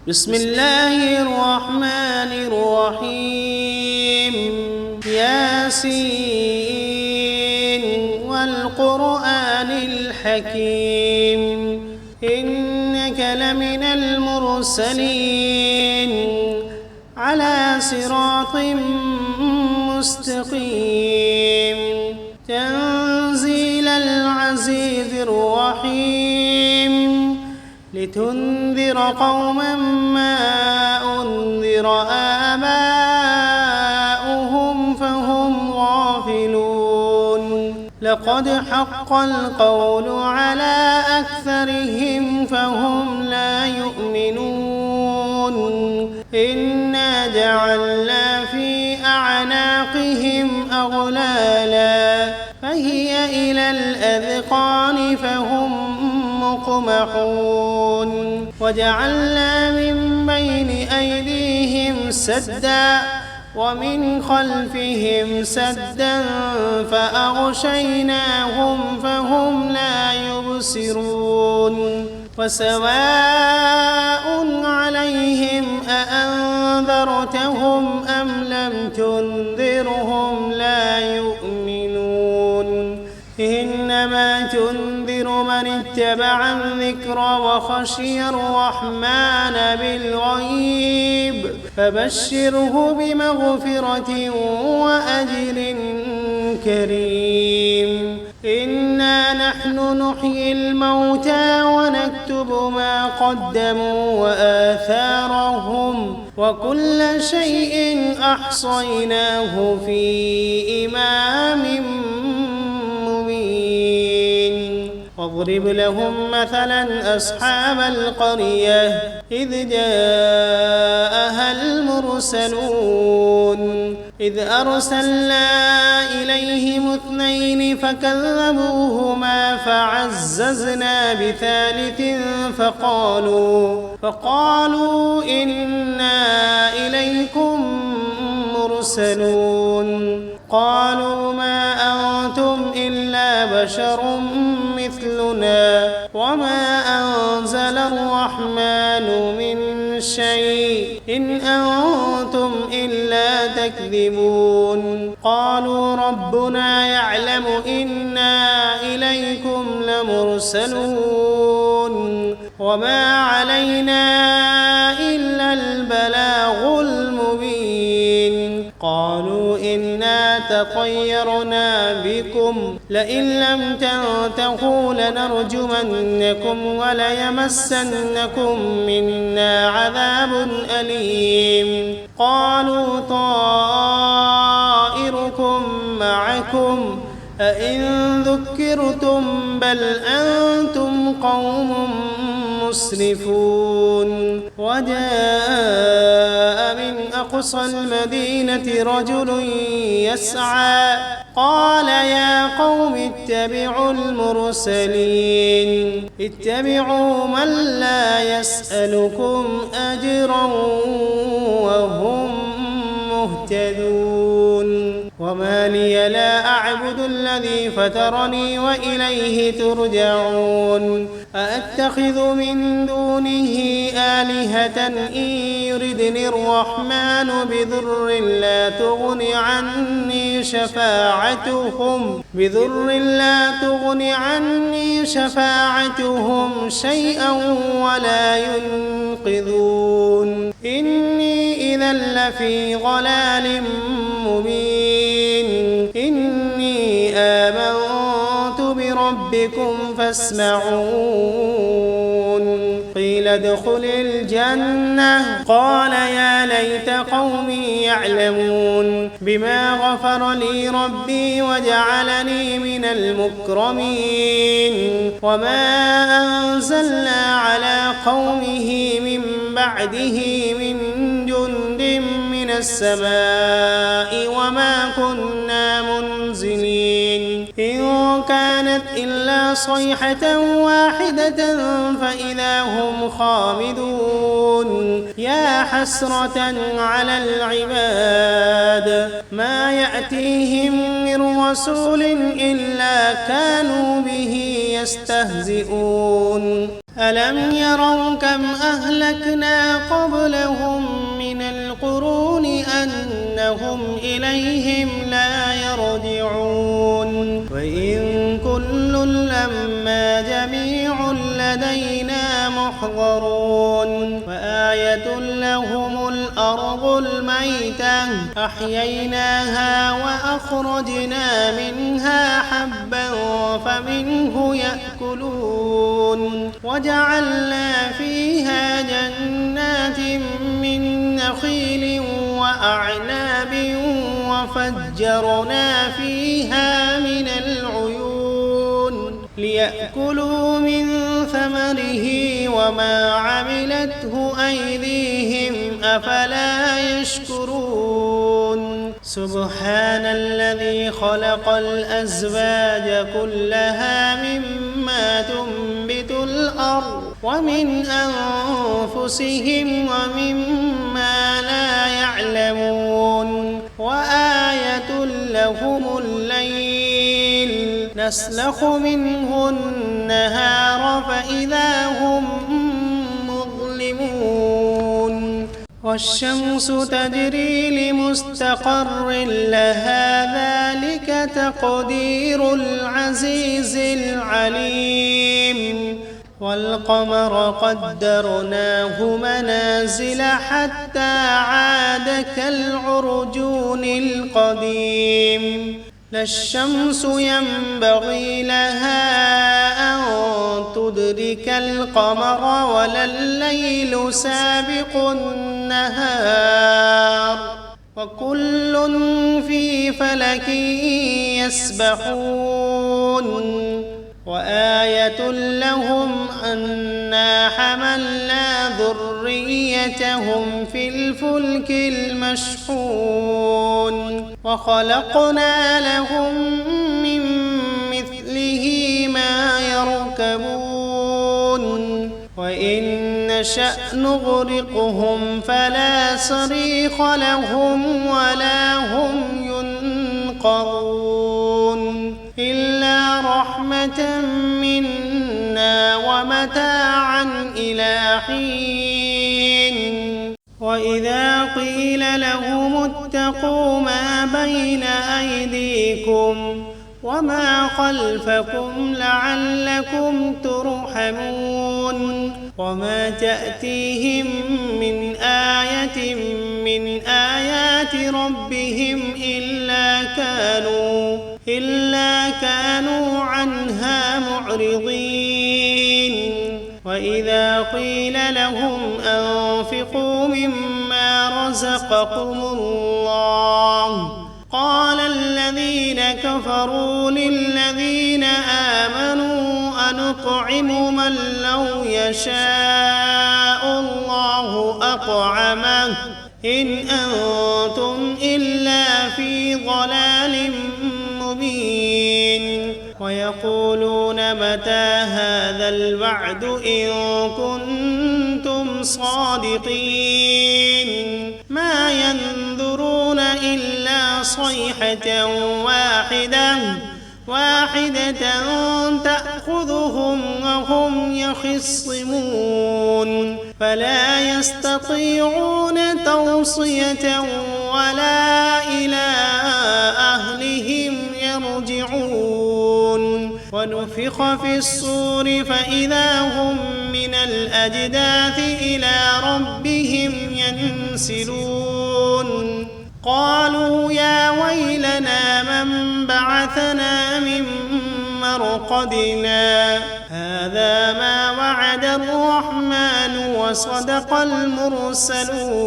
بسم الله الرحمن الرحيم ياسين والقرآن الحكيم إنك لمن المرسلين على صراط مستقيم تنزيل العزيز الرحيم لتنذر قوما ما أنذر آباؤهم فهم غافلون لقد حق القول على أكثرهم فهم لا يؤمنون إنا جعلنا في أعناقهم أغلالا فهي إلى الأذقان فهم مقمحون وجعلنا من بين أيديهم سدا ومن خلفهم سدا فأغشيناهم فهم لا يبصرون وسواء عليهم أأنذرتهم أم لم تنذرهم لا يؤمنون إنما تنذر من اتبع الذكر وخشي الرحمن بالغيب فبشره بمغفرة وأجر كريم إنا نحن نحيي الموتى ونكتب ما قدموا وآثارهم وكل شيء أحصيناه في إمام واضرب لهم مثلا أصحاب القرية إذ جاءها المرسلون إذ أرسلنا إليهم 2 فكذبوهما فعززنا بثالث فقالوا إنا إليكم مرسلون قالوا ما أنتم إلا بشر مثلنا وما أنزل الرحمن من شيء إن أنتم إلا تكذبون قالوا ربنا يعلم إنا إليكم لمرسلون وما علينا إلا البلاغ المبين قالوا إنا تطيرنا بكم لئن لم تنتهوا لنرجمنكم وليمسنكم منا عذاب أليم قالوا طائركم معكم أئن ذكرتم بل أنتم قوم مسرفون وجاء من أقصى المدينة رجل يسعى قال يا قوم اتبعوا المرسلين اتبعوا من لا يسألكم أجرا وهم مهتدون وما لي لا أعبد الذي فطرني وإليه ترجعون أأتخذ من دونه آلهة إن يردني الرحمن بضر لا تغن عني شفاعتهم شيئا ولا ينقذون إني إذا لفي ضلال مبين إني آمنت بربكم فاسمعون قيل ادخل الجنة قال يا ليت قومي يعلمون بما غفر لي ربي وجعلني من المكرمين وما أنزلنا على قومه من بعده من جند من السماء وما كنا منزلين إن كانت إلا صيحة واحدة فإذا هم خامدون يا حسرة على العباد ما يأتيهم من رسول إلا كانوا به يستهزئون ألم يروا كم أهلكنا قبلهم من القرون أنهم إليهم لا يرجعون وإن كل لما جميع لدينا محضرون وآية لهم الأرض الميتة أحييناها وأخرجنا منها حبا فمنه يأكلون وجعلنا فيها جنات من نخيل وأعناب وفجرنا فيها من العيون ليأكلوا من ثمره وما عملته أيديهم أفلا يشكرون سبحان الذي خلق الأزواج كلها مما تنبت الأرض ومن أنفسهم ومما لا يعلمون وآية لهم الليل نسلخ منه النهار فإذا هم مظلمون والشمس تجري لمستقر لها ذلك تقدير العزيز العليم والقمر قدرناه منازل حتى عاد كالعرجون القديم لا الشمس ينبغي لها أن تدرك القمر ولا الليل سابق النهار وكل في فلك يسبحون وآية لهم أنا حملنا ذريتهم في الفلك المشحون وخلقنا لهم من مثله ما يركبون وإن نشأ نغرقهم فلا صريخ لهم ولا هم ينقذون إلا رحمة منا ومتاعا إلى حين وإذا قيل لهم اتقوا ما بين أيديكم وما خلفكم لعلكم ترحمون وما تأتيهم من آية من آيات ربهم إلا كانوا عنها معرضين وإذا قيل لهم أنفقوا مما رزقكم الله قال الذين كفروا للذين آمنوا أنطعم من لو يشاء الله أطعمه إن أنتم إلا في ضلال مبين ويقولون متى هذا الوعد إن كنتم صادقين ما ينظرون إلا صيحة واحدة تأخذهم وهم يخصمون فلا يستطيعون توصية ولا إلى أهلهم يرجعون ونفخ في الصور فإذا هم من الأجداث إلى ربهم ينسلون قالوا يا ويلنا من بعثنا من مرقدنا هذا ما وعد الرحمن وصدق المرسلون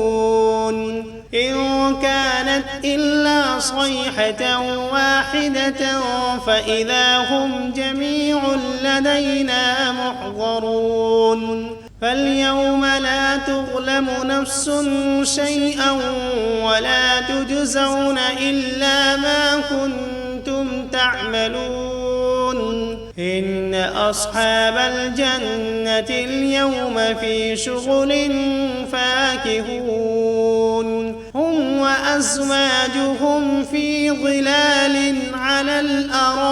إن كانت إلا صيحة واحدة فإذا هم جميع لدينا محضرون فاليوم لا تظلم نفس شيئا ولا تجزون إلا ما كنتم تعملون إن أصحاب الجنة اليوم في شغل فاكهون هم وأزواجهم في ظلال على الأرائك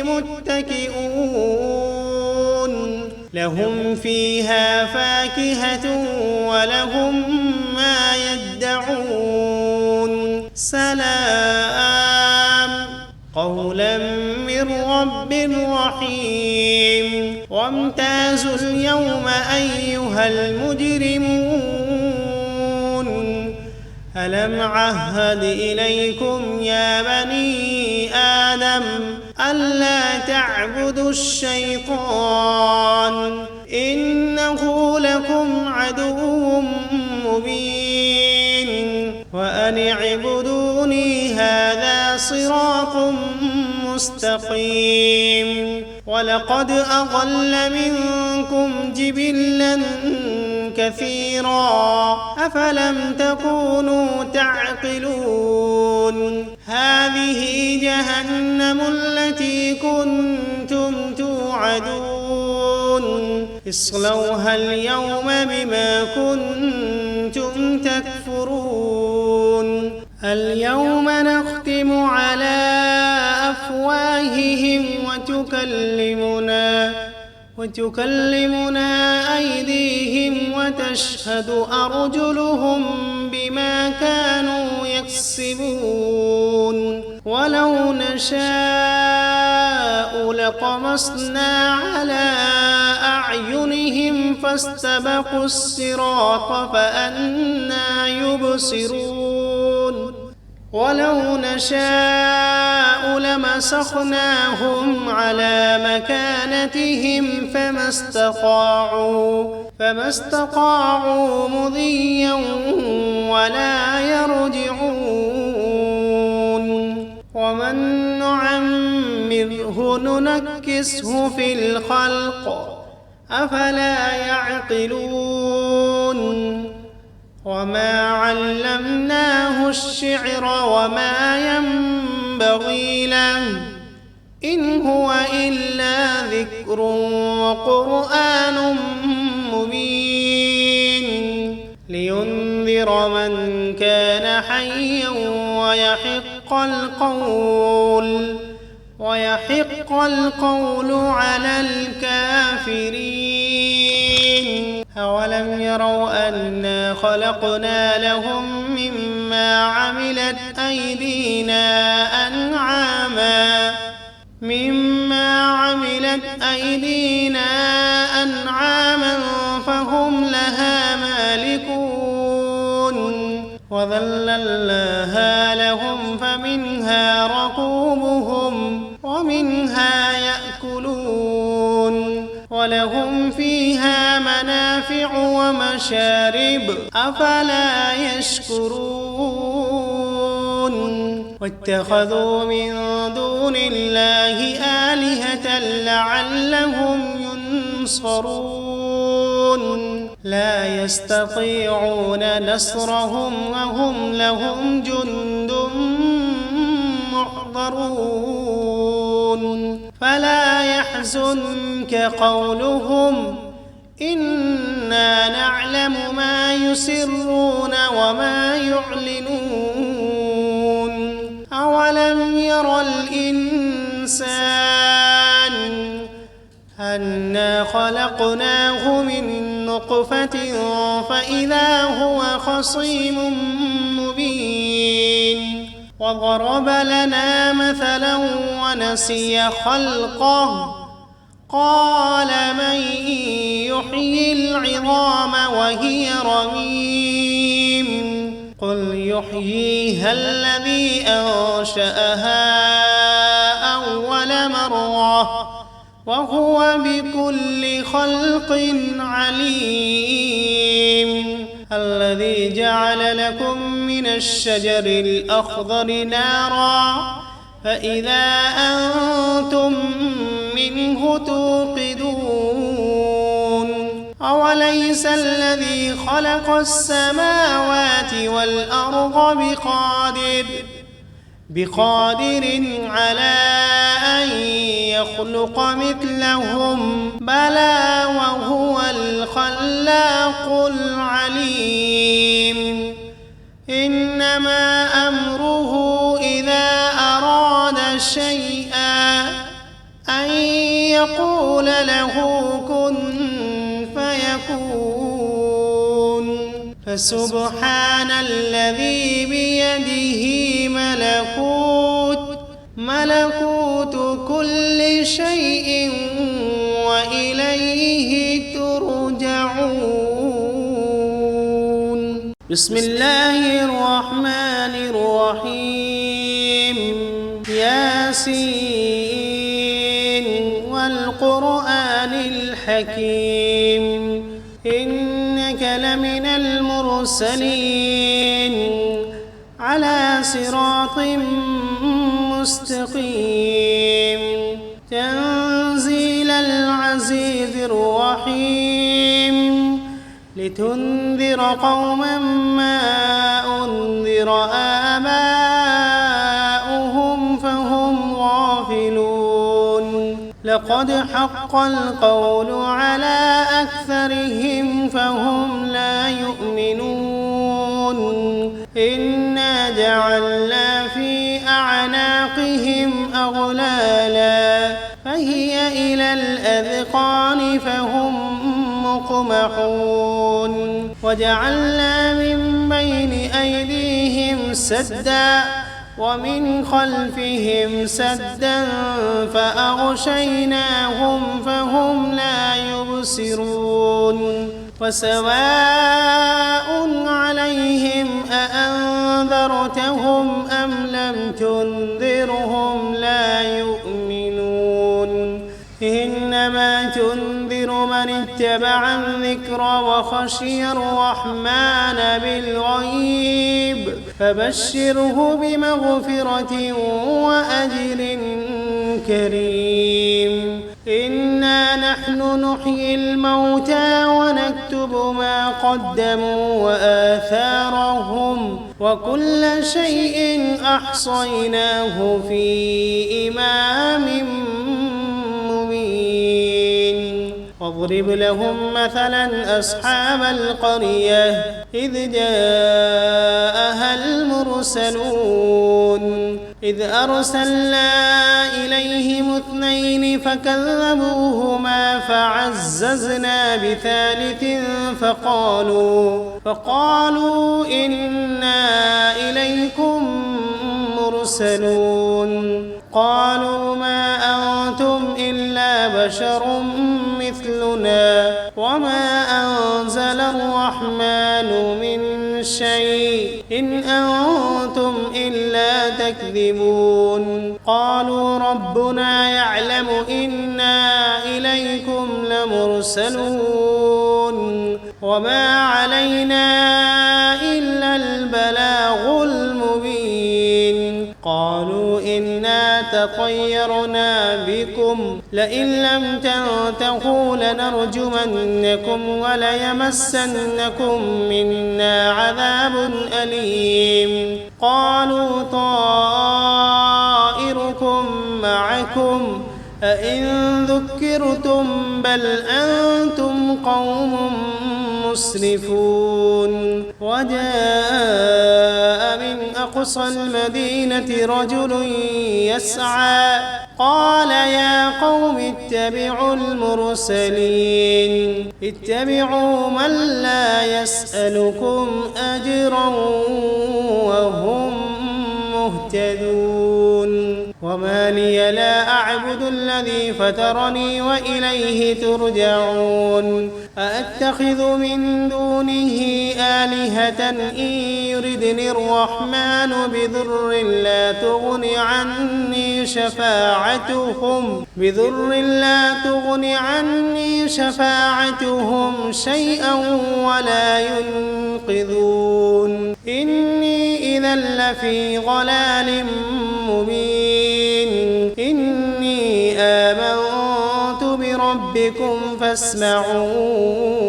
متكئون فيها فاكهة ولهم ما يدعون سلام قولا من رب رحيم وامتازوا اليوم أيها المجرمون ألم عهد إليكم يا بني آدم ألا تعبدوا الشيطان إنه لكم عدو مبين وأن اعبدوني هذا صراط مستقيم ولقد أضل منكم جبلا كثيرا أفلم تكونوا تعقلون هذه جهنم التي كنتم توعدون اصلوها اليوم بما كنتم تكفرون اليوم نختم على أفواههم وتكلمنا أيديهم وتشهد أرجلهم بما كانوا يكسبون ولو نشاء لطمسنا على أعينهم فاستبقوا الصراط فأنى يبصرون ولو نشاء لمسخناهم على مكانتهم فما استطاعوا مضيا ولا يرجعون ومن نعمره ننكسه في الخلق أفلا يعقلون وما علمناه الشعر وما ينبغي له إن هو إلا ذكر وقرآن مبين لينذر من كان حيا ويحق القول على الكافرين أولم يروا أنا خلقنا لهم مما عملت أيدينا أنعاما فهم لها مالكون وذللناها لهم فمنها ركوبهم ومنها يأكلون ولهم فيها منافع ومشارب أفلا يشكرون واتخذوا من دون الله آلهة لعلهم ينصرون لا يستطيعون نصرهم وهم لهم جند محضرون فلا يحزنك قولهم إنا نعلم ما يسرون وما يعلنون أولم ير الإنسان أنا خلقناه من نطفة فإذا هو خصيم مبين وضرب لنا مثلا ونسي خلقه قال من يحيي العظام وهي رميم قل يحييها الذي أنشأها أول مرة وهو بكل خلق عليم الذي جعل لكم من الشجر الأخضر نارا فإذا أنتم منه توقدون أوليس الذي خلق السماوات والأرض بقادر على أن يخلق مثلهم بلى وهو الخلاق العليم إنما أمره إذا أراد شيئا أن يقول له كن فسبحان الذي بيده ملكوت كل شيء وإليه ترجعون. بسم الله الرحمن الرحيم. ياسين والقرآن الحكيم إنك لمن المرسلين على صراط مستقيم تنزيل العزيز الرحيم لتنذر قوما ما أنذر آباؤهم فهم غافلون لقد حق القول على أكثرهم فهم لا يؤمنون إنا جعلنا في أعناقهم أغلالا فهي إلى الأذقان فهم مقمحون وجعلنا من بين أيديهم سدا ومن خلفهم سدا فأغشيناهم فهم لا يبصرون وسواء عليهم أأنذرتهم أم لم تنذرهم لا يؤمنون إنما تنذر من اتبع الذكر وخشي الرحمن بالغيب فبشره بمغفرة وأجر كريم إنا نحن نحيي الموتى ونكتب ما قدموا وآثارهم وكل شيء أحصيناه في إمام مبين واضرب لهم مثلا أصحاب القرية إذ جاءها المرسلون إذ أرسلنا إليهم 2 فكذبوهما فعززنا بثالث فقالوا إنا إليكم مرسلون قالوا ما أنتم إلا بشر مثلنا وما أنزل الرحمن من شيء إن أنتم إلا تكذبون قالوا ربنا يعلم إنا إليكم لمرسلون وما علينا إلا البلاغ المبين قالوا إنا تطيرنا بكم لئن لم تنتهوا لنرجمنكم وليمسنكم منا عذاب أليم قالوا طائركم معكم أئن ذكرتم بل أنتم قوم مسرفون وجاء من أقصى المدينة رجل يسعى قال يا قوم اتبعوا المرسلين اتبعوا من لا يسألكم أجرا وهم مهتدون وما لي لا أعبد الذي فطرني وإليه ترجعون أأتخذ من دونه آلهة إن يردني الرحمن بضر لا تغن عني شفاعتهم شيئا ولا ينقذون إني إذا لفي ضلال مبين إني آمنت بربكم فاسمعون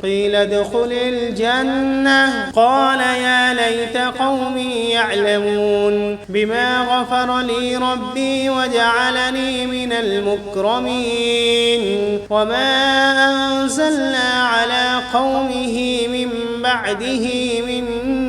قيل ادخل الجنة قال يا ليت قومي يعلمون بما غفر لي ربي وجعلني من المكرمين وما أنزلنا على قومه من بعده من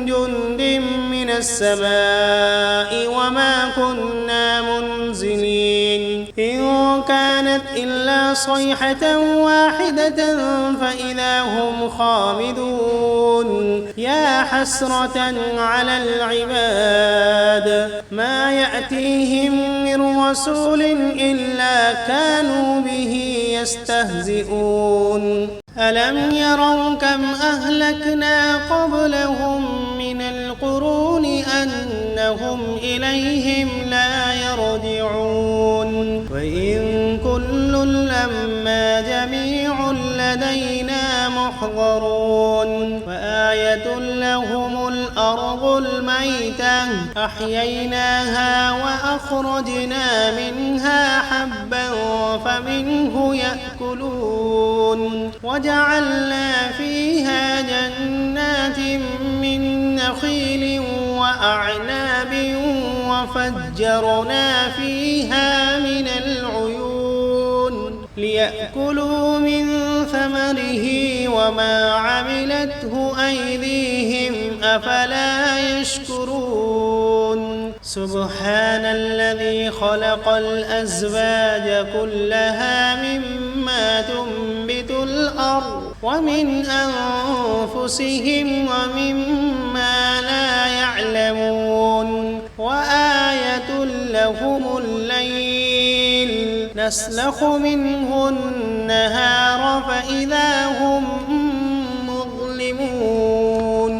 جند من السماء وما كنا منزلين إن كانت إلا صيحة واحدة فإذا هم خامدون يا حسرة على العباد ما يأتيهم من رسول إلا كانوا به يستهزئون ألم يروا كم أهلكنا قبلهم من القرون أنهم إليهم لا يرجعون وإن كل لما جميع لدينا محضرون وآية لهم الأرض الميتة أحييناها وأخرجنا منها حبا فمنه يأكلون وجعلنا فيها جنات من نخيل وأعناب وفجرنا فيها من العيون ليأكلوا من ثمره وما عملته أيديهم أفلا يشكرون سبحان الذي خلق الأزواج كلها مما تنبت الأرض ومن أنفسهم ومما لا يعلمون وآية لهم الليل نسلخ منه النهار فإذا هم مظلمون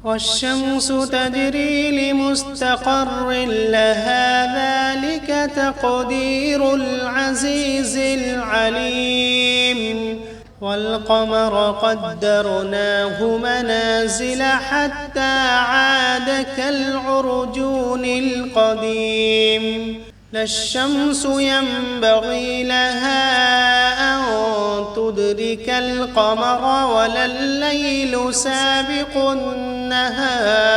والشمس تجري لمستقر لها ذلك تقدير العزيز العليم والقمر قدرناه منازل حتى عاد كالعرجون القديم لا الشمس ينبغي لها أن تدرك القمر ولا الليل سابق النهار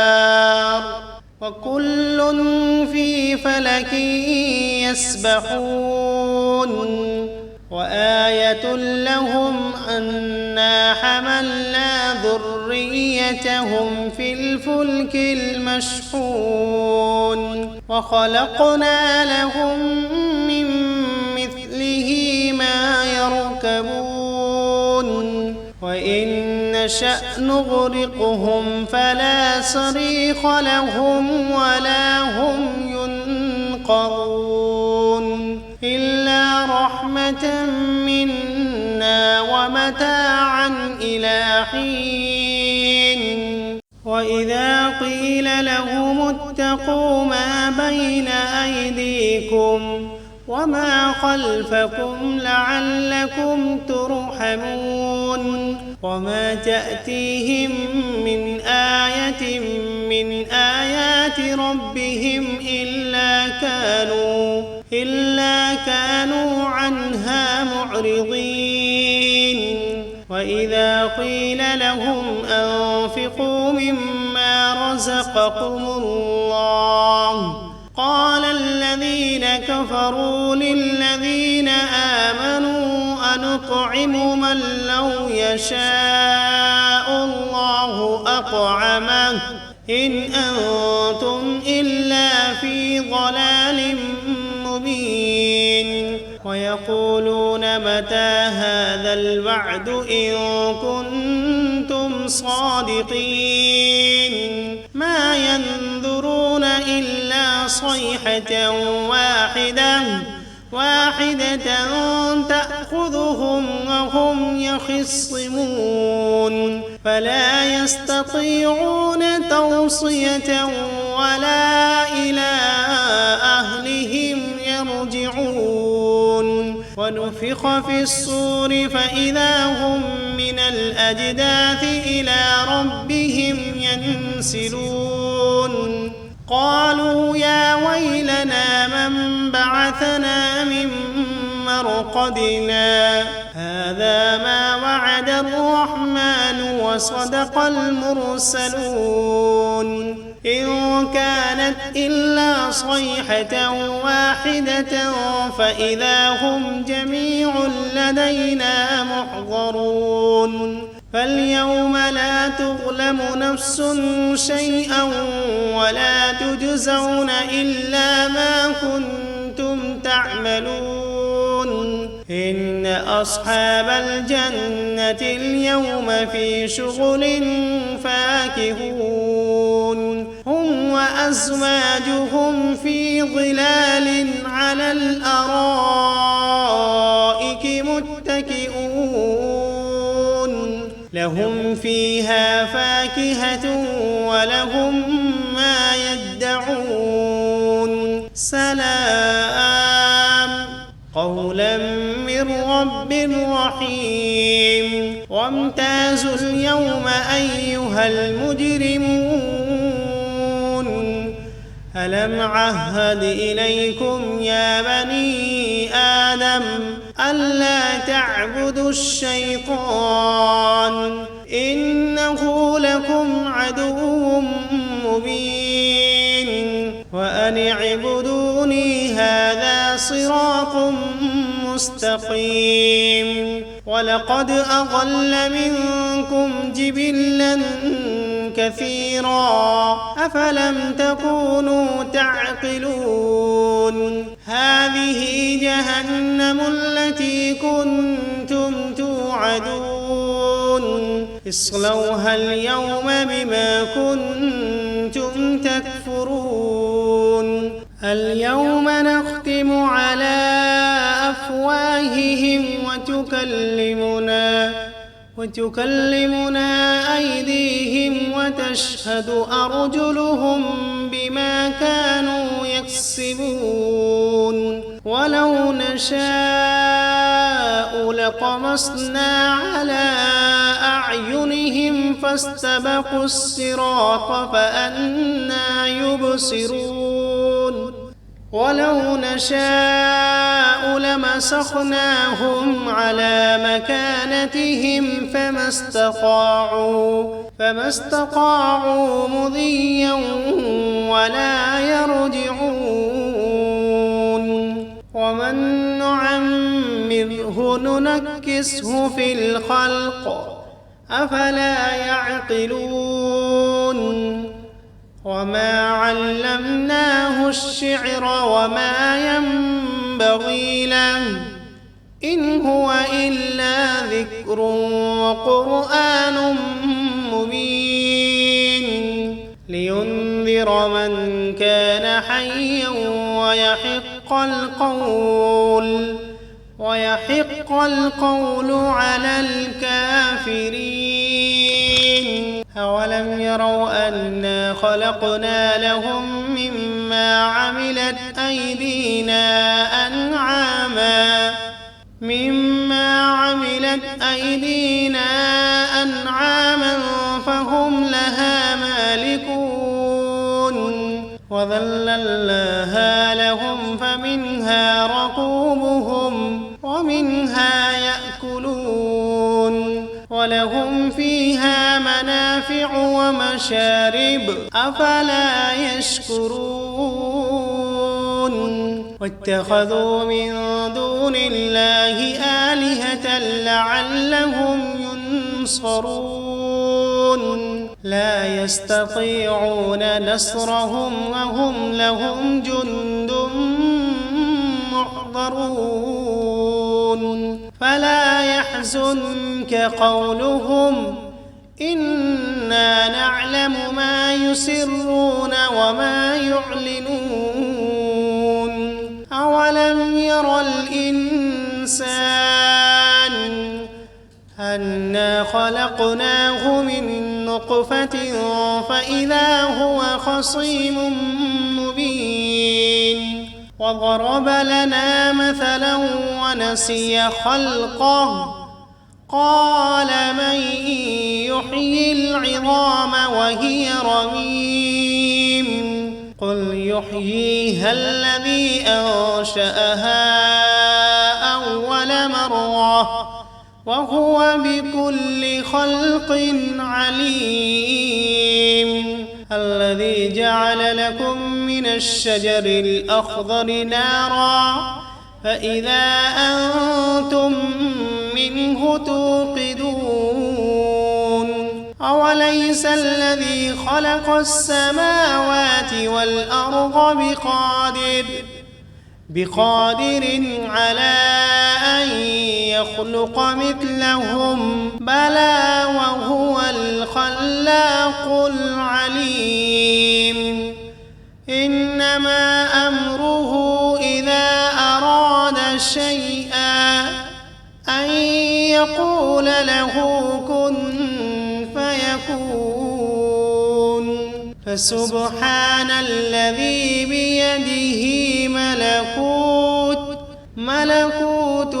وكل في فلك يسبحون وآية لهم أنا حملنا ذريتهم في الفلك المشحون وخلقنا لهم من مثله ما يركبون وإن نشأ نغرقهم فلا صريخ لهم ولا هم ينقذون إلا رحمة منا ومتاعا إلى حين وإذا قيل لهم اتقوا ما بين أيديكم وما خلفكم لعلكم ترحمون وما تأتيهم من آية من آيات ربهم إلا كانوا عنها معرضين وإذا قيل لهم أنفقوا مما رزقكم الله قال الذين كفروا للذين آمنوا أنطعم من لو يشاء الله أطعمه إن أنتم إلا في ضلال مبين ويقولون متى هذا الوعد إن كنتم صادقين ما ينظرون إلا صيحة واحدة تأخذهم وهم يخصمون فلا يستطيعون توصية ولا إلى أهلهم يرجعون ونفخ في الصور فإذا هم من الأجداث إلى ربهم ينسلون قالوا يا ويلنا من بعثنا من مرقدنا هذا ما وعد الرحمن وصدق المرسلون إن كانت إلا صيحة واحدة فإذا هم جميع لدينا محضرون فاليوم لا تظلم نفس شيئا ولا تجزون إلا ما كنتم تعملون إن أصحاب الجنة اليوم في شغل فاكهون هم وأزواجهم في ظلال على الأرائك متكئون لهم فيها فاكهة ولهم ما يدعون سلام قولا من رب رحيم وامتازوا اليوم أيها المجرمون ألم عهد إليكم يا بني آدم ألا تعبدوا الشيطان إنه لكم عدو مبين وأن اعبدوني هذا صراط مستقيم ولقد أضل منكم جبلا كثيرا أفلم تكونوا تعقلون هذه جهنم التي كنتم توعدون اصلوها اليوم بما كنتم تكفرون اليوم نختم على أفواههم وتكلمنا أيديهم وتشهد أرجلهم بما كانوا يكسبون ولو نشاء لطمسنا على أعينهم فاستبقوا الصراط فأنى يبصرون ولو نشاء لمسخناهم على مكانتهم فما استطاعوا مضيا ولا يرجعون ومن نعمره ننكسه في الخلق أفلا يعقلون وما علمناه الشعر وما ينبغي له إن هو إلا ذكر وقرآن مبين لينذر من كان حيا ويحق القول على الكافرين أولم يروا أنا خلقنا لهم مما عملت أيدينا أنعاما فهم لها مالكون وذللناها لهم فمنها ركوبهم ومنها يأكلون ولهم فيها منافع ومشارب أفلا يشكرون واتخذوا من دون الله آلهة لعلهم ينصرون لا يستطيعون نصرهم وهم لهم جند محضرون فلا يحزنك قولهم إنا نعلم ما يسرون وما يعلنون أولم ير الإنسان أنا خلقناه من نطفة فإذا هو خصيم مبين وضرب لنا مثلا ونسي خلقه قال من يحيي العظام وهي رميم قل يحييها الذي أنشأها أول مرة وهو بكل خلق عليم الذي جعل لكم من الشجر الأخضر نارا فإذا أنتم منه توقدون أوليس الذي خلق السماوات والأرض بقادر على أن يخلق مثلهم بلى وهو الخلاق العليم إنما أمره إذا أراد شيئا أن يقول له كن فيكون فسبحان الذي بيده ملكوت